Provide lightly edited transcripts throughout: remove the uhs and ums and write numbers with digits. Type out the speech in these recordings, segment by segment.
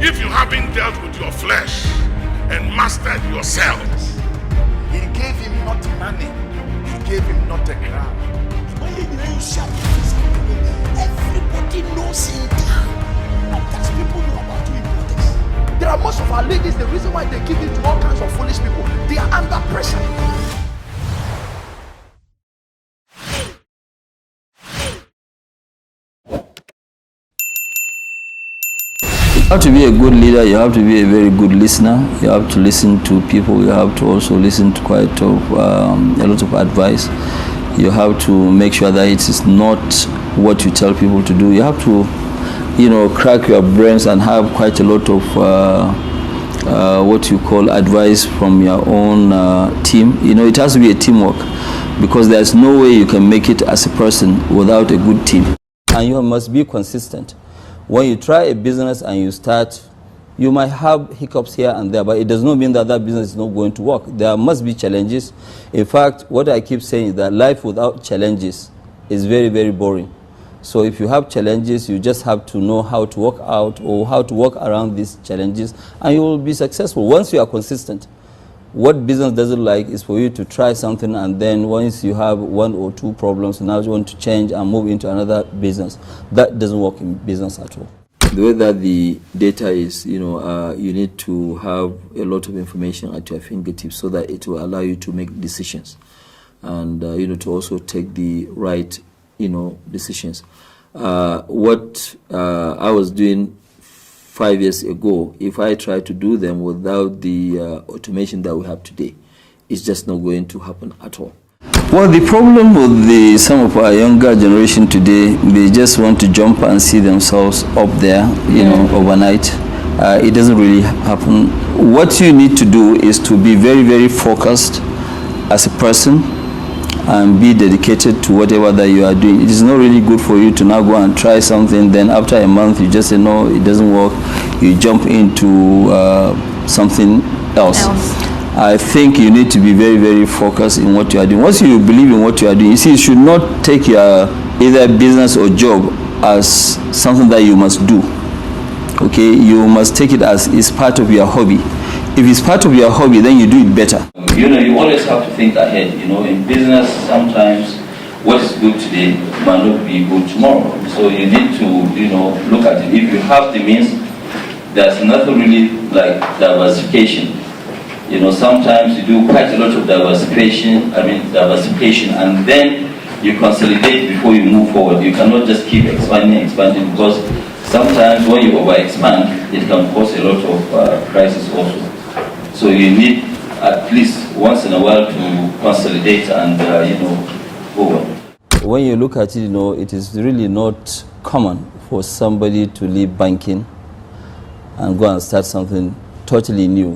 if you haven't dealt with your flesh and mastered yourselves. He gave him not money, he gave him not a crown. Everybody knows in town. That's people know about you in politics. There are most of our ladies, the reason why they give it to all kinds of foolish people, they are under pressure. You have to be a good leader, you have to be a very good listener, you have to listen to people, you have to also listen to quite a lot of advice. You have to make sure that it is not what you tell people to do. You have to, crack your brains and have quite a lot of what you call advice from your own team. It has to be a teamwork, because there's no way you can make it as a person without a good team. And you must be consistent. When you try a business and you start, you might have hiccups here and there, but it does not mean that that business is not going to work. There must be challenges. In fact, what I keep saying is that life without challenges is very, very boring. So if you have challenges, you just have to know how to work out or how to work around these challenges, and you will be successful once you are consistent. What business doesn't like is for you to try something, and then once you have one or two problems, now you want to change and move into another business. That doesn't work in business at all. The way that the data is, you need to have a lot of information at your fingertips so that it will allow you to make decisions, and to also take the right, decisions. What I was doing 5 years ago, if I try to do them without the automation that we have today, it's just not going to happen at all. Well, the problem with some of our younger generation today, they just want to jump and see themselves up there, overnight. It doesn't really happen. What you need to do is to be very, very focused as a person and be dedicated to whatever that you are doing. It is not really good for you to now go and try something, then after a month you just say, no, it doesn't work. You jump into something else. I think you need to be very, very focused in what you are doing. Once you believe in what you are doing, you see, you should not take your either business or job as something that you must do. Okay, you must take it as it's part of your hobby. If it's part of your hobby, then you do it better. You always have to think ahead. In business, sometimes what is good today might not be good tomorrow. So you need to, look at it. If you have the means, there's nothing really like diversification. Sometimes you do quite a lot of diversification, and then you consolidate before you move forward. You cannot just keep expanding, because sometimes when you over-expand, it can cause a lot of crisis also. So you need at least once in a while to consolidate and, go on. When you look at it, it is really not common for somebody to leave banking and go and start something totally new,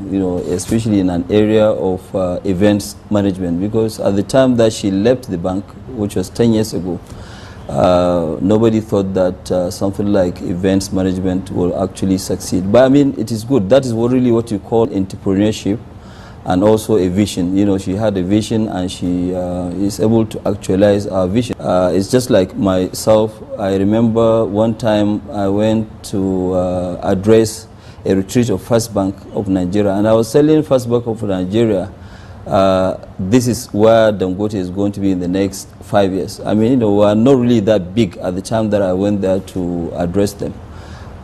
especially in an area of events management, because at the time that she left the bank, which was 10 years ago, nobody thought that something like events management will actually succeed. But it is good. That is really what you call entrepreneurship, and also a vision. She had a vision, and she is able to actualize our vision. It's just like myself. I remember one time I went to address a retreat of First Bank of Nigeria, and I was telling First Bank of Nigeria, this is where Dangote is going to be in the next 5 years. We are not really that big at the time that I went there to address them,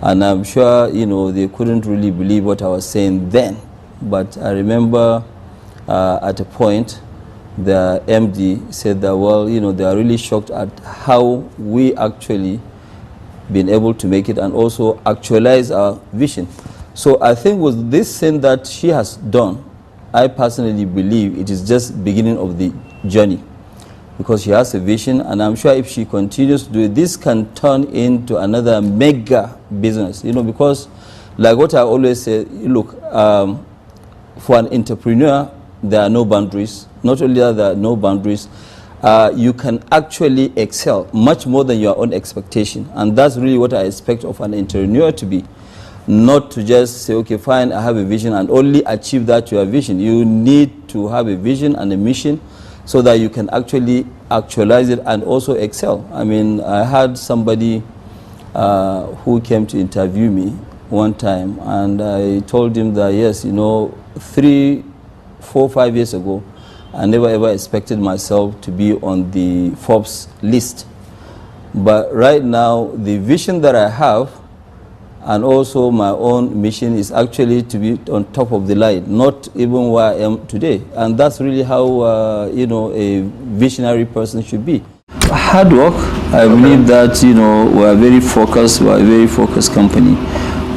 and I'm sure they couldn't really believe what I was saying then. But I remember at a point the MD said that, well, they are really shocked at how we actually been able to make it and also actualize our vision. So I think with this thing that she has done, I personally believe it is just beginning of the journey, because she has a vision, and I'm sure if she continues to do it, this can turn into another mega business, because like what I always say, look, for an entrepreneur, there are no boundaries. Not only that, there are no boundaries, you can actually excel much more than your own expectation. And that's really what I expect of an entrepreneur to be. Not to just say, okay, fine, I have a vision, and only achieve that your vision. You need to have a vision and a mission so that you can actually actualize it and also excel. I had somebody who came to interview me, one time, and I told him that yes, 3, 4, 5 years ago, I never ever expected myself to be on the Forbes list. But right now, the vision that I have and also my own mission is actually to be on top of the line, not even where I am today. And that's really how, a visionary person should be. Hard work. I believe that, we're very focused. We're a very focused company.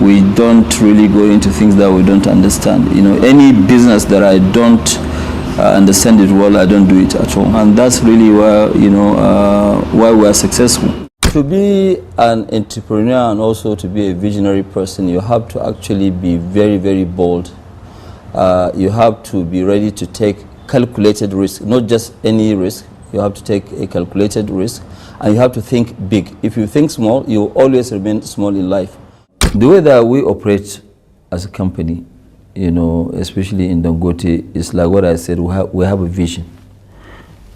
We don't really go into things that we don't understand. Any business that I don't understand it well, I don't do it at all. And that's really why, why we are successful. To be an entrepreneur and also to be a visionary person, you have to actually be very, very bold. You have to be ready to take calculated risk, not just any risk. You have to take a calculated risk, and you have to think big. If you think small, you will always remain small in life. The way that we operate as a company, especially in Dangote, is like what I said, we have a vision.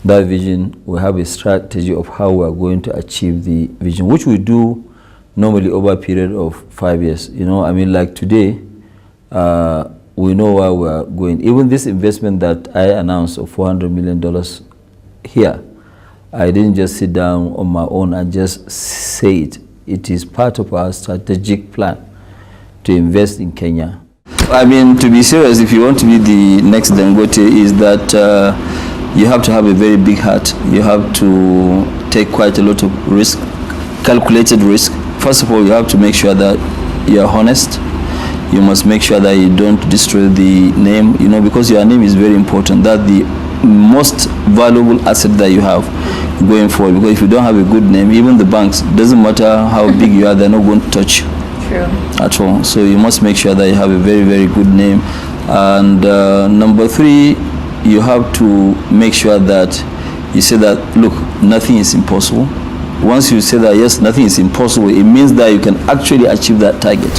That vision, we have a strategy of how we are going to achieve the vision, which we do normally over a period of 5 years. Like today, we know where we are going. Even this investment that I announced of $400 million here, I didn't just sit down on my own and just say it. It is part of our strategic plan to invest in Kenya. To be serious, if you want to be the next Dangote, is that you have to have a very big heart. You have to take quite a lot of risk, calculated risk. First of all, you have to make sure that you are honest. You must make sure that you don't destroy the name, because your name is very important. That's the most valuable asset that you have going forward. Because if you don't have a good name, even the banks, doesn't matter how big you are, they're not going to touch you. True. At all. So you must make sure that you have a very, very good name. And number 3, you have to make sure that you say that, look, nothing is impossible. Once you say that, yes, nothing is impossible, it means that you can actually achieve that target.